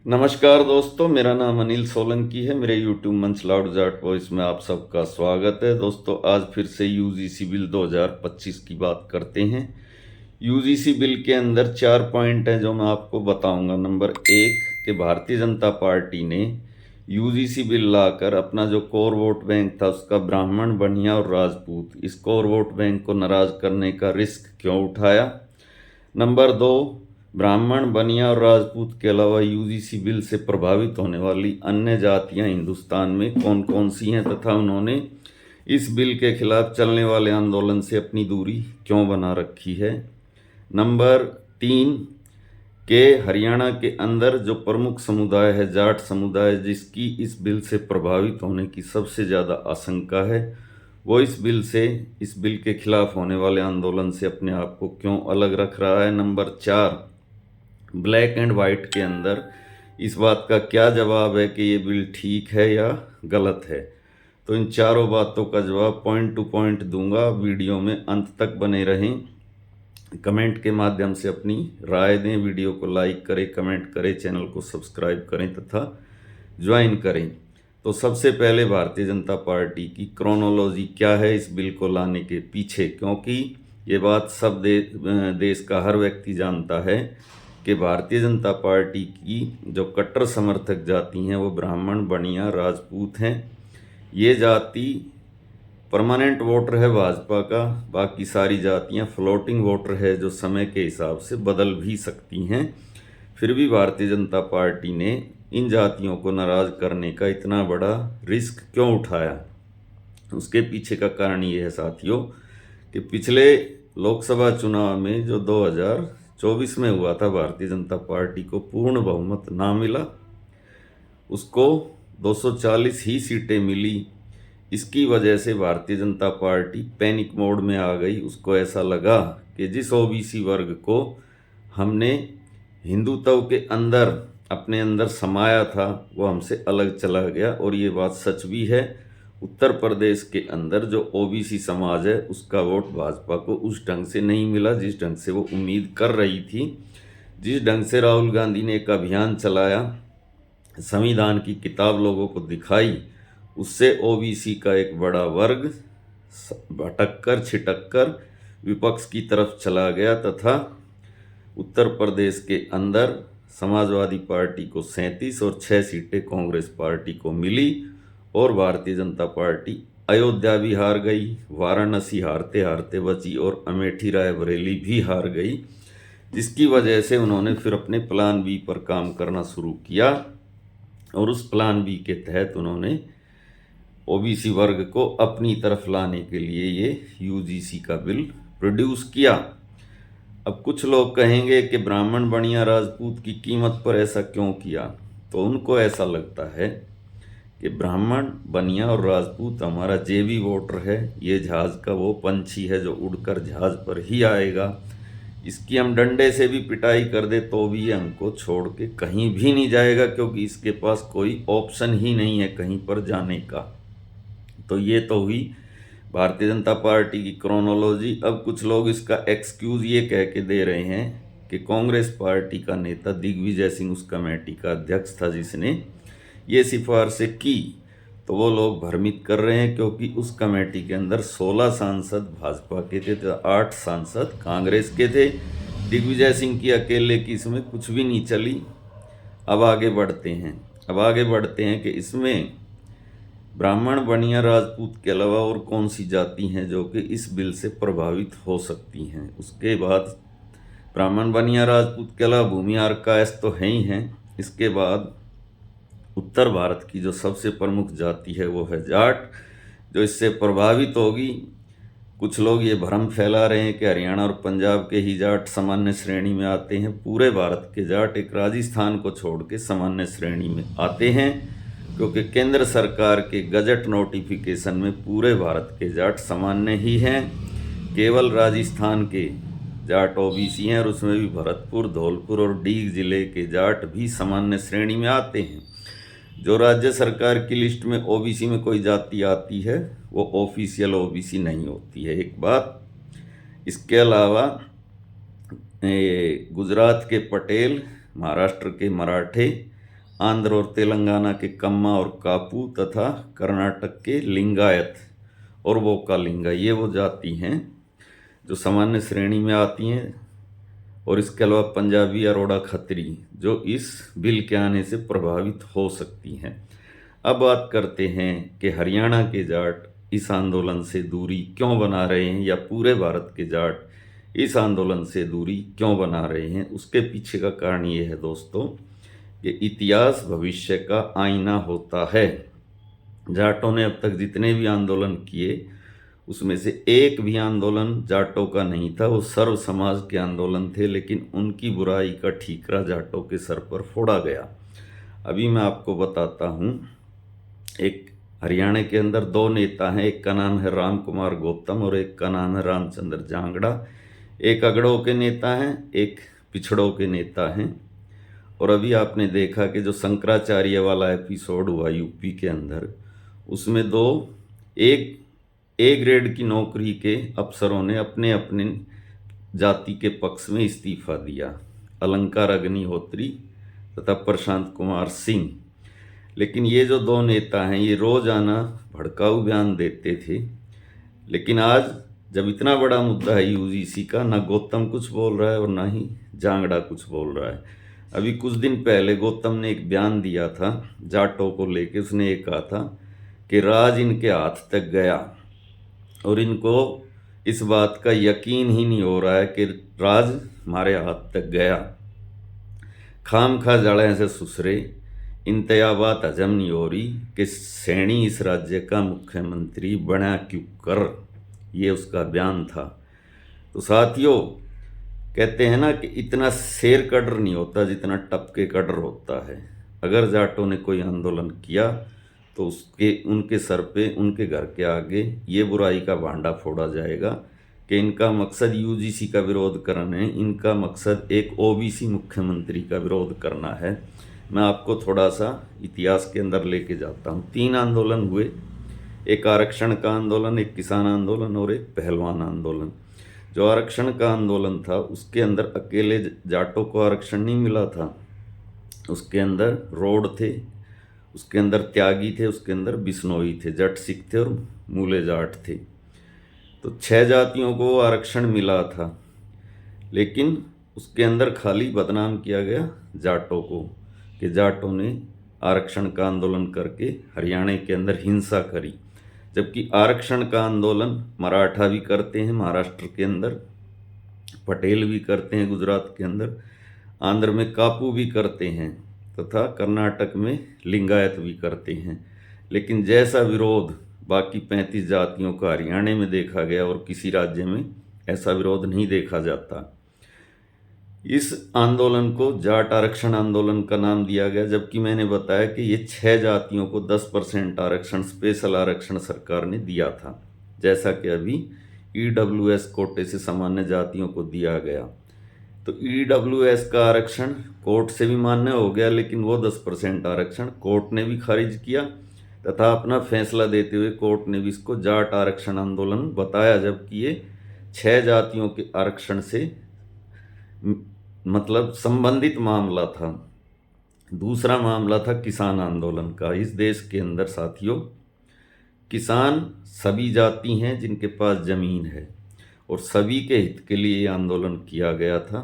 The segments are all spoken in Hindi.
नमस्कार दोस्तों, मेरा नाम अनिल सोलंकी है। मेरे यूट्यूब मंच लाउड जाट वॉइस में आप सबका स्वागत है। दोस्तों, आज फिर से यूजीसी बिल 2025 की बात करते हैं। यूजीसी बिल के अंदर 4 पॉइंट हैं जो मैं आपको बताऊंगा। नंबर 1 कि भारतीय जनता पार्टी ने यूजीसी बिल लाकर अपना जो कोर वोट बैंक था उसका ब्राह्मण, बनिया और राजपूत, इस कोर वोट बैंक को नाराज करने का रिस्क क्यों उठाया। नंबर 2, ब्राह्मण, बनिया और राजपूत के अलावा यूजीसी बिल से प्रभावित होने वाली अन्य जातियां हिंदुस्तान में कौन कौन सी हैं तथा उन्होंने इस बिल के खिलाफ चलने वाले आंदोलन से अपनी दूरी क्यों बना रखी है। नंबर 3 के हरियाणा के अंदर जो प्रमुख समुदाय है जाट समुदाय, जिसकी इस बिल से प्रभावित होने की सबसे ज़्यादा आशंका है, वो इस बिल के खिलाफ होने वाले आंदोलन से अपने आप को क्यों अलग रख रहा है। नंबर 4, ब्लैक एंड वाइट के अंदर इस बात का क्या जवाब है कि ये बिल ठीक है या गलत है। तो इन चारों बातों का जवाब पॉइंट टू पॉइंट दूंगा। वीडियो में अंत तक बने रहें। कमेंट के माध्यम से अपनी राय दें, वीडियो को लाइक करें, कमेंट करें, चैनल को सब्सक्राइब करें तथा ज्वाइन करें। तो सबसे पहले भारतीय जनता पार्टी की क्रोनोलॉजी क्या है इस बिल को लाने के पीछे, क्योंकि ये बात सब देश का हर व्यक्ति जानता है कि भारतीय जनता पार्टी की जो कट्टर समर्थक जाति हैं वो ब्राह्मण, बनिया, राजपूत हैं। ये जाति परमानेंट वोटर है भाजपा का, बाकी सारी जातियां फ्लोटिंग वोटर है जो समय के हिसाब से बदल भी सकती हैं। फिर भी भारतीय जनता पार्टी ने इन जातियों को नाराज करने का इतना बड़ा रिस्क क्यों उठाया। उसके पीछे का कारण ये है साथियों कि पिछले लोकसभा चुनाव में जो 2024 में हुआ था, भारतीय जनता पार्टी को पूर्ण बहुमत ना मिला, उसको 240 ही सीटें मिली। इसकी वजह से Bharatiya Janata party panic mode में आ गई। उसको ऐसा लगा कि जिस ओबीसी वर्ग को हमने हिंदुत्व के अंदर अपने अंदर समाया था वो हमसे अलग चला गया। और ये बात सच भी है। उत्तर प्रदेश के अंदर जो ओबीसी समाज है उसका वोट भाजपा को उस ढंग से नहीं मिला जिस ढंग से वो उम्मीद कर रही थी। जिस ढंग से राहुल गांधी ने एक अभियान चलाया, संविधान की किताब लोगों को दिखाई, उससे ओबीसी का एक बड़ा वर्ग भटक कर छिटक कर विपक्ष की तरफ चला गया तथा उत्तर प्रदेश के अंदर समाजवादी पार्टी को 37 और 6 सीटें कांग्रेस पार्टी को मिली। और भारतीय जनता पार्टी अयोध्या भी हार गई, वाराणसी हारते हारते बची और अमेठी रायबरेली भी हार गई, जिसकी वजह से उन्होंने फिर अपने प्लान बी पर काम करना शुरू किया। और उस प्लान बी के तहत उन्होंने ओबीसी वर्ग को अपनी तरफ लाने के लिए ये यूजीसी का बिल प्रोड्यूस किया। अब कुछ लोग कहेंगे कि ब्राह्मण, बनिया, राजपूत की कीमत पर ऐसा क्यों किया। तो उनको ऐसा लगता है कि ब्राह्मण, बनिया और राजपूत हमारा जेबी वोटर है। ये जहाज़ का वो पंछी है जो उड़कर जहाज़ पर ही आएगा। इसकी हम डंडे से भी पिटाई कर दे तो भी ये हमको छोड़ के कहीं भी नहीं जाएगा, क्योंकि इसके पास कोई ऑप्शन ही नहीं है कहीं पर जाने का। तो ये तो हुई भारतीय जनता पार्टी की क्रोनोलॉजी। अब कुछ लोग इसका एक्सक्यूज़ ये कह के दे रहे हैं कि कांग्रेस पार्टी का नेता दिग्विजय सिंह उस कमेटी का अध्यक्ष था जिसने ये सिफारिशें की। तो वो लोग भ्रमित कर रहे हैं, क्योंकि उस कमेटी के अंदर 16 सांसद भाजपा के थे तो 8 सांसद कांग्रेस के थे। दिग्विजय सिंह की अकेले की इसमें कुछ भी नहीं चली। अब आगे बढ़ते हैं कि इसमें ब्राह्मण, बनिया, राजपूत के अलावा और कौन सी जाति हैं जो कि इस बिल से प्रभावित हो सकती हैं। उसके बाद ब्राह्मण, बनिया, राजपूत के अलावा भूमिहार कायस्थ तो हैं ही हैं। इसके बाद उत्तर भारत की जो सबसे प्रमुख जाति है वो है जाट, जो इससे प्रभावित होगी। कुछ लोग ये भ्रम फैला रहे हैं कि हरियाणा और पंजाब के ही जाट सामान्य श्रेणी में आते हैं। पूरे भारत के जाट एक राजस्थान को छोड़ के सामान्य श्रेणी में आते हैं, क्योंकि केंद्र सरकार के गजट नोटिफिकेशन में पूरे भारत के जाट सामान्य ही हैं। केवल राजस्थान के जाट ओबीसी हैं और उसमें भी भरतपुर, धौलपुर और डीग जिले के जाट भी सामान्य श्रेणी में आते हैं। जो राज्य सरकार की लिस्ट में ओबीसी में कोई जाति आती है वो ऑफिशियल ओबीसी नहीं होती है, एक बात। इसके अलावा गुजरात के पटेल, महाराष्ट्र के मराठे आंध्र और तेलंगाना के कम्मा और कापू तथा कर्नाटक के लिंगायत और वोकालिंगा, ये वो जाति हैं जो सामान्य श्रेणी में आती हैं। और इसके अलावा पंजाबी अरोड़ा खत्री जो इस बिल के आने से प्रभावित हो सकती हैं। अब बात करते हैं कि हरियाणा के जाट इस आंदोलन से दूरी क्यों बना रहे हैं, या पूरे भारत के जाट इस आंदोलन से दूरी क्यों बना रहे हैं। उसके पीछे का कारण ये है दोस्तों कि इतिहास भविष्य का आईना होता है। जाटों ने अब तक जितने भी आंदोलन किए उसमें से एक भी आंदोलन जाटों का नहीं था, वो सर्व समाज के आंदोलन थे, लेकिन उनकी बुराई का ठीकरा जाटों के सर पर फोड़ा गया। अभी मैं आपको बताता हूँ। एक हरियाणा के अंदर दो नेता हैं, एक का नाम है राम कुमार गौतम और एक का नाम है रामचंद्र जांगड़ा। एक अगड़ों के नेता हैं, एक पिछड़ों के नेता हैं। और अभी आपने देखा कि जो शंकराचार्य वाला एपिसोड हुआ यूपी के अंदर, उसमें दो एक ए ग्रेड की नौकरी के अफसरों ने अपने अपने जाति के पक्ष में इस्तीफा दिया, अलंकार अग्निहोत्री तथा प्रशांत कुमार सिंह। लेकिन ये जो दो नेता हैं ये रोजाना भड़काऊ बयान देते थे, लेकिन आज जब इतना बड़ा मुद्दा है यूजीसी का, ना गौतम कुछ बोल रहा है और ना ही जांगड़ा कुछ बोल रहा है। अभी कुछ दिन पहले गौतम ने एक बयान दिया था जाटों को लेके। उसने ये कहा था कि राज इनके हाथ तक गया और इनको इस बात का यकीन ही नहीं हो रहा है कि राज हमारे हाथ तक गया। खाम खा जड़ें से सुसरे, इनतया बात हजम नहीं हो रही कि सैनी इस राज्य का मुख्यमंत्री बना क्यों कर। ये उसका बयान था। तो साथियों, कहते हैं ना कि इतना शेर कड्र नहीं होता जितना टपके कड्र होता है। अगर जाटों ने कोई आंदोलन किया तो उनके सर पे, उनके घर के आगे ये बुराई का भांडा फोड़ा जाएगा कि इनका मकसद यूजीसी का विरोध करना है, इनका मकसद एक ओबीसी मुख्यमंत्री का विरोध करना है। मैं आपको थोड़ा सा इतिहास के अंदर लेके जाता हूँ। 3 आंदोलन हुए, एक आरक्षण का आंदोलन, एक किसान आंदोलन और एक पहलवान आंदोलन। जो आरक्षण का आंदोलन था उसके अंदर अकेले जाटों को आरक्षण नहीं मिला था, उसके अंदर रोड थे, उसके अंदर त्यागी थे, उसके अंदर बिश्नोई थे, जट सिख थे और मूले जाट थे। तो 6 जातियों को आरक्षण मिला था, लेकिन उसके अंदर खाली बदनाम किया गया जाटों को कि जाटों ने आरक्षण का आंदोलन करके हरियाणा के अंदर हिंसा करी। जबकि आरक्षण का आंदोलन मराठा भी करते हैं महाराष्ट्र के अंदर, पटेल भी करते हैं गुजरात के अंदर, आंध्र में कापू भी करते हैं तथा कर्नाटक में लिंगायत भी करते हैं। लेकिन जैसा विरोध बाकी 35 जातियों का हरियाणा में देखा गया और किसी राज्य में ऐसा विरोध नहीं देखा जाता। इस आंदोलन को जाट आरक्षण आंदोलन का नाम दिया गया, जबकि मैंने बताया कि ये 6 जातियों को 10% आरक्षण, स्पेशल आरक्षण सरकार ने दिया था, जैसा कि अभी ईडब्ल्यूएस कोटे से सामान्य जातियों को दिया गया। तो ईडब्ल्यूएस का आरक्षण कोर्ट से भी मान्य हो गया, लेकिन वो 10% आरक्षण कोर्ट ने भी खारिज किया तथा अपना फैसला देते हुए कोर्ट ने भी इसको जाट आरक्षण आंदोलन बताया, जबकि ये 6 जातियों के आरक्षण से मतलब संबंधित मामला था। दूसरा मामला था किसान आंदोलन का। इस देश के अंदर साथियों किसान सभी जाति हैं जिनके पास ज़मीन है और सभी के हित के लिए ये आंदोलन किया गया था,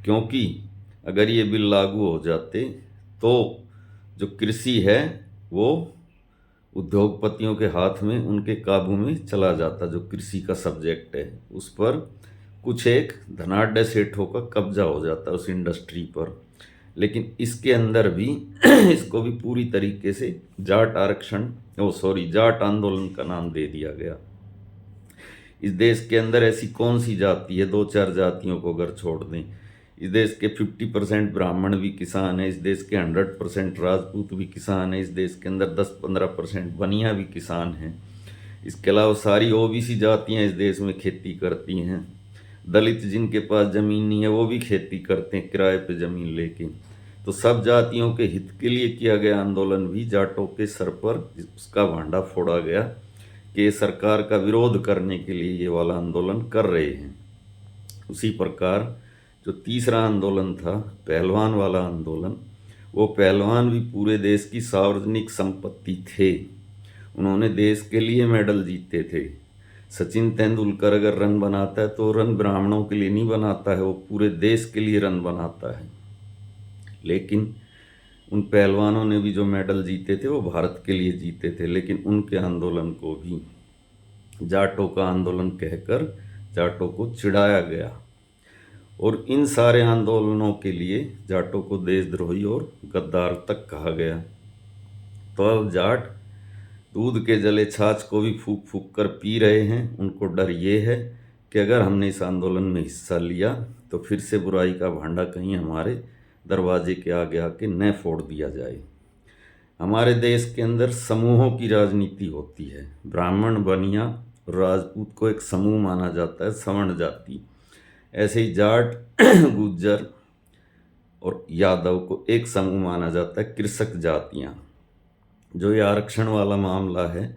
क्योंकि अगर ये बिल लागू हो जाते तो जो कृषि है वो उद्योगपतियों के हाथ में, उनके काबू में चला जाता। जो कृषि का सब्जेक्ट है उस पर कुछ एक धनाढ़ सेठों का कब्जा हो जाता उस इंडस्ट्री पर। लेकिन इसके अंदर भी इसको भी पूरी तरीके से जाट आंदोलन का नाम दे दिया गया। इस देश के अंदर ऐसी कौन सी जाति है, 2-4 जातियों को अगर छोड़ दें, इस देश के 50% ब्राह्मण भी किसान है, इस देश के 100% राजपूत भी किसान है, इस देश के अंदर 10-15% बनिया भी किसान हैं। इसके अलावा सारी ओबीसी जातियां इस देश में खेती करती हैं। दलित जिनके पास ज़मीन नहीं है वो भी खेती करते हैं किराए पे ज़मीन लेके। तो सब जातियों के हित के लिए किया गया आंदोलन भी जाटों के सर पर उसका भांडा फोड़ा गया कि सरकार का विरोध करने के लिए ये वाला आंदोलन कर रहे हैं। उसी प्रकार जो तीसरा आंदोलन था पहलवान वाला आंदोलन, वो पहलवान भी पूरे देश की सार्वजनिक संपत्ति थे। उन्होंने देश के लिए मेडल जीते थे। सचिन तेंदुलकर अगर रन बनाता है तो रन ब्राह्मणों के लिए नहीं बनाता है, वो पूरे देश के लिए रन बनाता है। लेकिन उन पहलवानों ने भी जो मेडल जीते थे वो भारत के लिए जीते थे, लेकिन उनके आंदोलन को भी जाटों का आंदोलन कहकर जाटों को चिढ़ाया गया और इन सारे आंदोलनों के लिए जाटों को देशद्रोही और गद्दार तक कहा गया। तो अब जाट दूध के जले छाछ को भी फूक फूक कर पी रहे हैं। उनको डर ये है कि अगर हमने इस आंदोलन में हिस्सा लिया तो फिर से बुराई का भांडा कहीं हमारे दरवाजे के आगे आके न फोड़ दिया जाए। हमारे देश के अंदर समूहों की राजनीति होती है। ब्राह्मण, बनिया और राजपूत को एक समूह माना जाता है, सवर्ण जाति। ऐसे ही जाट, गुज्जर और यादव को एक समूह माना जाता है, कृषक जातियाँ। जो ये आरक्षण वाला मामला है,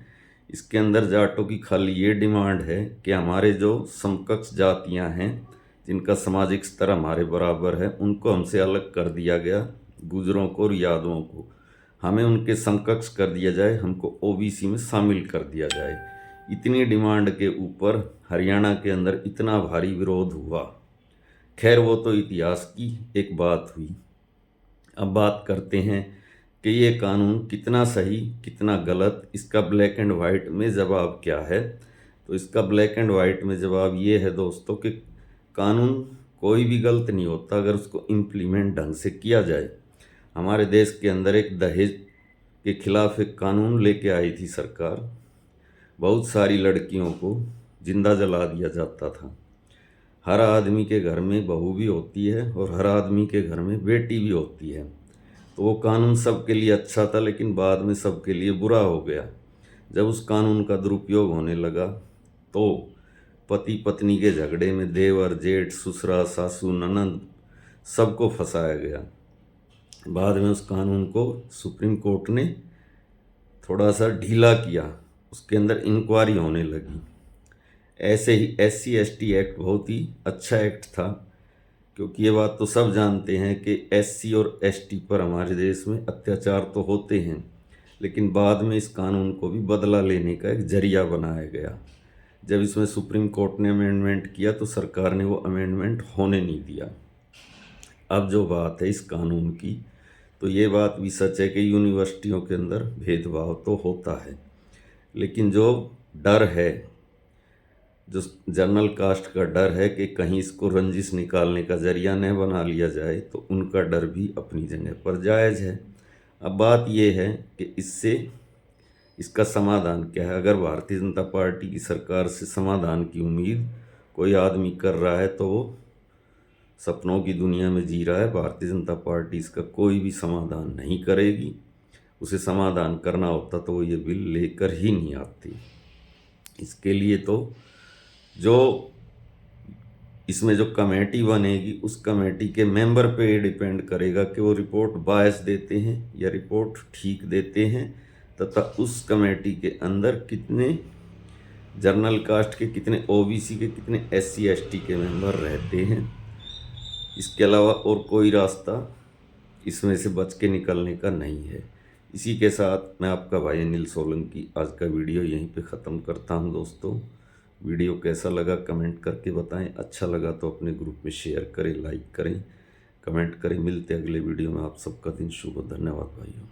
इसके अंदर जाटों की खाली ये डिमांड है कि हमारे जो समकक्ष जातियां हैं, जिनका सामाजिक स्तर हमारे बराबर है, उनको हमसे अलग कर दिया गया। गुजरों को और यादवों को हमें उनके समकक्ष कर दिया जाए, हमको ओबीसी में शामिल कर दिया जाए। इतनी डिमांड के ऊपर हरियाणा के अंदर इतना भारी विरोध हुआ। खैर, वो तो इतिहास की एक बात हुई। अब बात करते हैं कि ये कानून कितना सही कितना गलत, इसका ब्लैक एंड वाइट में जवाब क्या है। तो इसका ब्लैक एंड वाइट में जवाब ये है दोस्तों कि कानून कोई भी गलत नहीं होता अगर उसको इम्प्लीमेंट ढंग से किया जाए। हमारे देश के अंदर एक दहेज के खिलाफ एक कानून लेके आई थी सरकार। बहुत सारी लड़कियों को जिंदा जला दिया जाता था। हर आदमी के घर में बहू भी होती है और हर आदमी के घर में बेटी भी होती है। तो वो कानून सबके लिए अच्छा था, लेकिन बाद में सबके लिए बुरा हो गया। जब उस कानून का दुरुपयोग होने लगा तो पति पत्नी के झगड़े में देवर, जेठ, ससुरा, सासू, ननंद सबको फंसाया गया। बाद में उस कानून को सुप्रीम कोर्ट ने थोड़ा सा ढीला किया, उसके अंदर इंक्वायरी होने लगी। ऐसे ही SC/ST एक्ट बहुत ही अच्छा एक्ट था, क्योंकि ये बात तो सब जानते हैं कि SC और ST पर हमारे देश में अत्याचार तो होते हैं, लेकिन बाद में इस कानून को भी बदला लेने का एक जरिया बनाया गया। जब इसमें सुप्रीम कोर्ट ने अमेंडमेंट किया तो सरकार ने वो अमेंडमेंट होने नहीं दिया। अब जो बात है इस कानून की, तो ये बात भी सच है कि यूनिवर्सिटियों के अंदर भेदभाव तो होता है, लेकिन जो डर है, जो जनरल कास्ट का डर है कि कहीं इसको रंजिश निकालने का जरिया न बना लिया जाए, तो उनका डर भी अपनी जगह पर जायज़ है। अब बात यह है कि इसका समाधान क्या है। अगर भारतीय जनता पार्टी की सरकार से समाधान की उम्मीद कोई आदमी कर रहा है तो वो सपनों की दुनिया में जी रहा है। भारतीय जनता पार्टी इसका कोई भी समाधान नहीं करेगी। उसे समाधान करना होता तो वो ये बिल लेकर ही नहीं आती। इसके लिए तो जो इसमें जो कमेटी बनेगी, उस कमेटी के मेंबर पे डिपेंड करेगा कि वो रिपोर्ट बायस देते हैं या रिपोर्ट ठीक देते हैं, तथा उस कमेटी के अंदर कितने जनरल कास्ट के, कितने OBC के, कितने SC/ST के मेंबर रहते हैं। इसके अलावा और कोई रास्ता इसमें से बच के निकलने का नहीं है। इसी के साथ मैं आपका भाई अनिल सोलंकी आज का वीडियो यहीं पे ख़त्म करता हूं। दोस्तों, वीडियो कैसा लगा कमेंट करके बताएं। अच्छा लगा तो अपने ग्रुप में शेयर करें, लाइक करें, कमेंट करें। मिलते अगले वीडियो में। आप सबका दिन शुभ हो। धन्यवाद भाइयों।